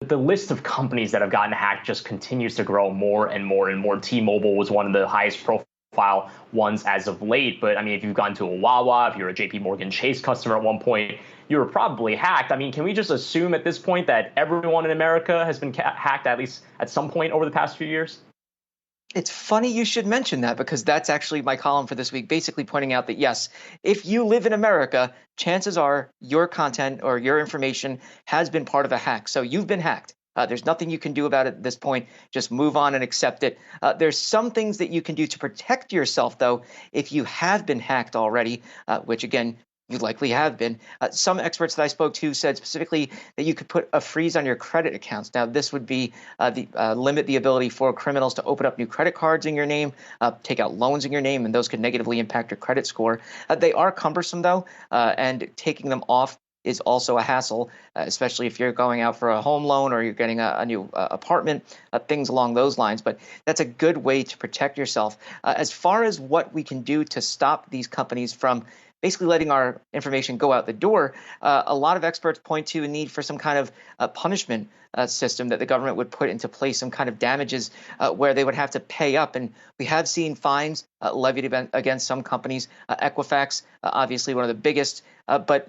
the list of companies that have gotten hacked just continues to grow more and more and more. T-Mobile was one of the highest profile ones as of late. But I mean, if you've gone to a Wawa, if you're a JP Morgan Chase customer at one point, you were probably hacked. I mean, can we just assume at this point that everyone in America has been hacked at least at some point over the past few years? It's funny you should mention that because that's actually my column for this week, basically pointing out that, yes, if you live in America, chances are your content or your information has been part of a hack. So you've been hacked. There's nothing you can do about it at this point. Just move on and accept it. There's some things that you can do to protect yourself, though, if you have been hacked already, which, again, you likely have been. Some experts that I spoke to said specifically that you could put a freeze on your credit accounts. Now, this would be limit the ability for criminals to open up new credit cards in your name, take out loans in your name, and those could negatively impact your credit score. They are cumbersome, though, and taking them off is also a hassle, especially if you're going out for a home loan or you're getting a new apartment, things along those lines. But that's a good way to protect yourself. As far as what we can do to stop these companies from basically letting our information go out the door, a lot of experts point to a need for some kind of punishment system that the government would put into place, some kind of damages where they would have to pay up. And we have seen fines levied against some companies. Equifax, obviously one of the biggest, but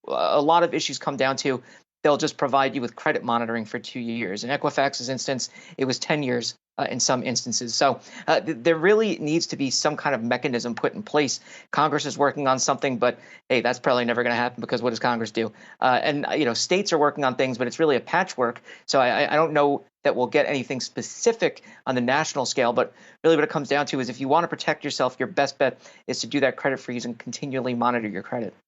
a lot of issues come down to they'll just provide you with credit monitoring for 2 years. In Equifax's instance, it was 10 years in some instances. So there really needs to be some kind of mechanism put in place. Congress is working on something, but hey, that's probably never going to happen because what does Congress do? And states are working on things, but it's really a patchwork. So I don't know that we'll get anything specific on the national scale, but really what it comes down to is if you want to protect yourself, your best bet is to do that credit freeze and continually monitor your credit.